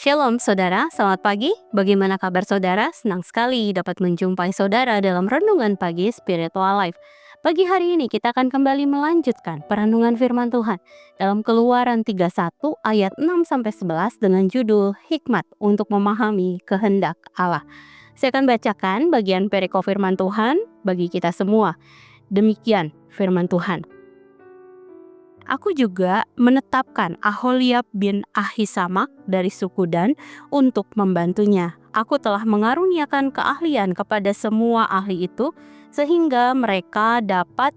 Shalom saudara, selamat pagi. Bagaimana kabar saudara? Senang sekali dapat menjumpai saudara dalam Renungan Pagi Spiritual Life. Pagi hari ini kita akan kembali melanjutkan perenungan firman Tuhan dalam Keluaran 31 ayat 6-11 dengan judul Hikmat untuk Memahami Kehendak Allah. Saya akan bacakan bagian perikop firman Tuhan bagi kita semua. Demikian firman Tuhan. Aku juga menetapkan Aholiab bin Ahisamak dari suku Dan untuk membantunya. Aku telah mengaruniakan keahlian kepada semua ahli itu, sehingga mereka dapat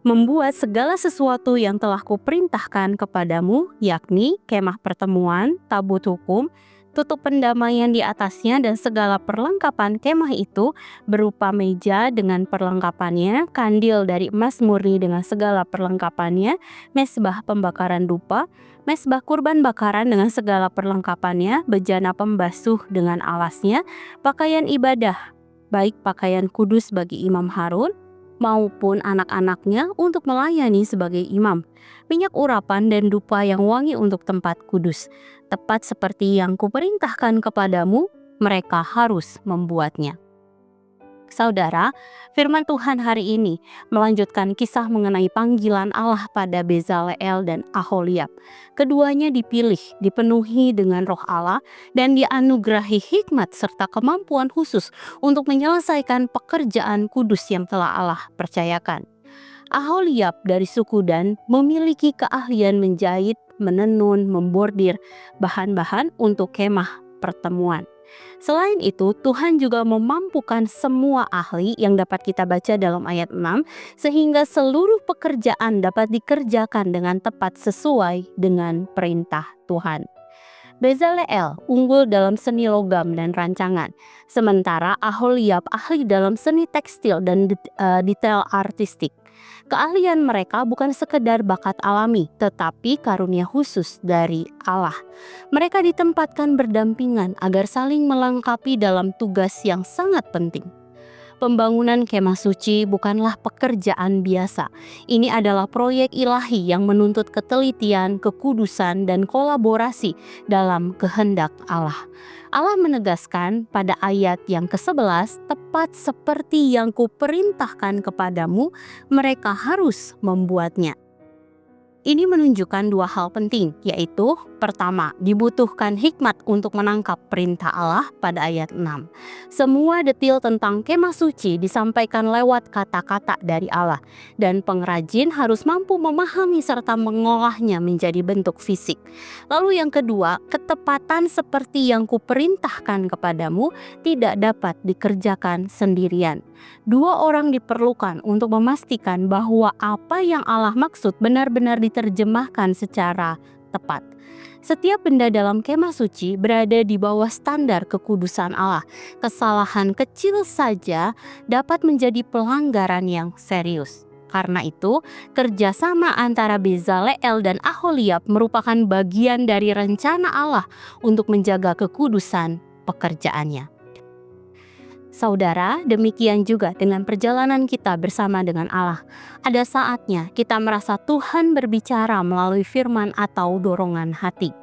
membuat segala sesuatu yang telah kuperintahkan kepadamu, yakni kemah pertemuan, tabut hukum, tutup pendamaian di atasnya, dan segala perlengkapan kemah itu berupa meja dengan perlengkapannya, kandil dari emas murni dengan segala perlengkapannya, mezbah pembakaran dupa, mezbah kurban bakaran dengan segala perlengkapannya, bejana pembasuh dengan alasnya, pakaian ibadah, baik pakaian kudus bagi Imam Harun maupun anak-anaknya untuk melayani sebagai imam, minyak urapan dan dupa yang wangi untuk tempat kudus. Tepat seperti yang kuperintahkan kepadamu, mereka harus membuatnya. Saudara, firman Tuhan hari ini melanjutkan kisah mengenai panggilan Allah pada Bezaleel dan Aholiab. Keduanya dipilih, dipenuhi dengan roh Allah, dan dianugerahi hikmat serta kemampuan khusus untuk menyelesaikan pekerjaan kudus yang telah Allah percayakan. Aholiab dari suku Dan memiliki keahlian menjahit, menenun, membordir bahan-bahan untuk kemah pertemuan. Selain itu, Tuhan juga memampukan semua ahli yang dapat kita baca dalam ayat 6, sehingga seluruh pekerjaan dapat dikerjakan dengan tepat sesuai dengan perintah Tuhan. Bezaleel unggul dalam seni logam dan rancangan, sementara Aholiab ahli dalam seni tekstil dan detail artistik. Keahlian mereka bukan sekedar bakat alami, tetapi karunia khusus dari Allah. Mereka ditempatkan berdampingan agar saling melengkapi dalam tugas yang sangat penting. Pembangunan kemah suci bukanlah pekerjaan biasa. Ini adalah proyek ilahi yang menuntut ketelitian, kekudusan, dan kolaborasi dalam kehendak Allah. Allah menegaskan pada ayat yang ke-11, tepat seperti yang kuperintahkan kepadamu, mereka harus membuatnya. Ini menunjukkan dua hal penting, yaitu pertama, dibutuhkan hikmat untuk menangkap perintah Allah pada ayat 6. Semua detil tentang kemah suci disampaikan lewat kata-kata dari Allah, dan pengrajin harus mampu memahami serta mengolahnya menjadi bentuk fisik. Lalu yang kedua, ketepatan seperti yang kuperintahkan kepadamu tidak dapat dikerjakan sendirian. Dua orang diperlukan untuk memastikan bahwa apa yang Allah maksud benar-benar diterjemahkan secara tepat. Setiap benda dalam kemah suci berada di bawah standar kekudusan Allah. Kesalahan kecil saja dapat menjadi pelanggaran yang serius. Karena itu, kerjasama antara Bezaleel dan Aholiab merupakan bagian dari rencana Allah untuk menjaga kekudusan pekerjaannya. Saudara, demikian juga dengan perjalanan kita bersama dengan Allah. Ada saatnya kita merasa Tuhan berbicara melalui firman atau dorongan hati.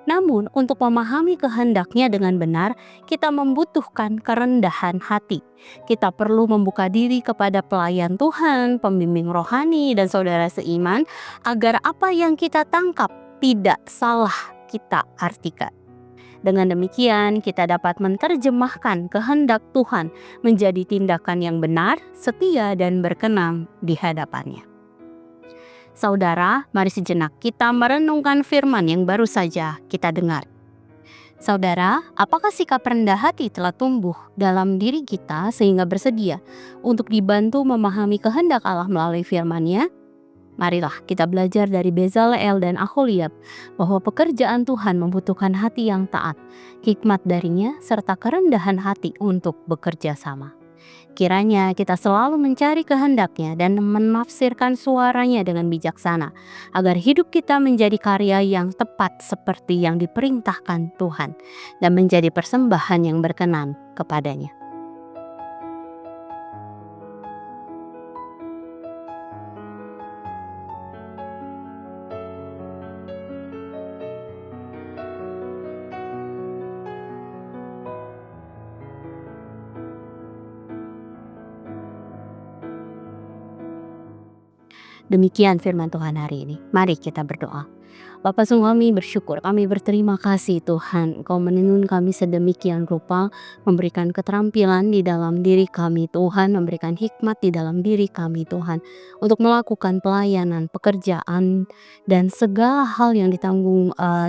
Namun, untuk memahami kehendaknya dengan benar, kita membutuhkan kerendahan hati. Kita perlu membuka diri kepada pelayan Tuhan, pembimbing rohani, dan saudara seiman, agar apa yang kita tangkap tidak salah kita artikan. Dengan demikian, kita dapat menerjemahkan kehendak Tuhan menjadi tindakan yang benar, setia, dan berkenan di hadapannya. Saudara, mari sejenak kita merenungkan firman yang baru saja kita dengar. Saudara, apakah sikap rendah hati telah tumbuh dalam diri kita sehingga bersedia untuk dibantu memahami kehendak Allah melalui firman-Nya? Marilah kita belajar dari Bezaleel dan Aholiab bahwa pekerjaan Tuhan membutuhkan hati yang taat, hikmat darinya, serta kerendahan hati untuk bekerja sama. Kiranya kita selalu mencari kehendaknya dan menafsirkan suaranya dengan bijaksana, agar hidup kita menjadi karya yang tepat seperti yang diperintahkan Tuhan, dan menjadi persembahan yang berkenan kepadanya. Demikian firman Tuhan hari ini. Mari kita berdoa. Bapa sungguh kami bersyukur, kami berterima kasih Tuhan. Engkau menuntun kami sedemikian rupa, memberikan keterampilan di dalam diri kami Tuhan, memberikan hikmat di dalam diri kami Tuhan, untuk melakukan pelayanan, pekerjaan, dan segala hal yang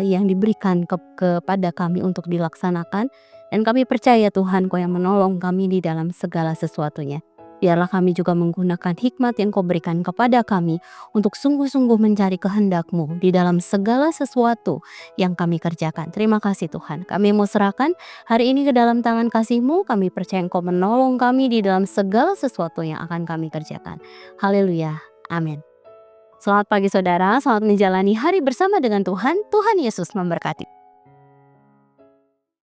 yang diberikan kepada kami untuk dilaksanakan. Dan kami percaya Tuhan Kau yang menolong kami di dalam segala sesuatunya. Biarlah kami juga menggunakan hikmat yang Kau berikan kepada kami untuk sungguh-sungguh mencari kehendak-Mu di dalam segala sesuatu yang kami kerjakan. Terima kasih Tuhan. Kami mau serahkan hari ini ke dalam tangan kasih-Mu. Kami percaya Engkau menolong kami di dalam segala sesuatu yang akan kami kerjakan. Haleluya. Amin. Selamat pagi saudara, selamat menjalani hari bersama dengan Tuhan. Tuhan Yesus memberkati.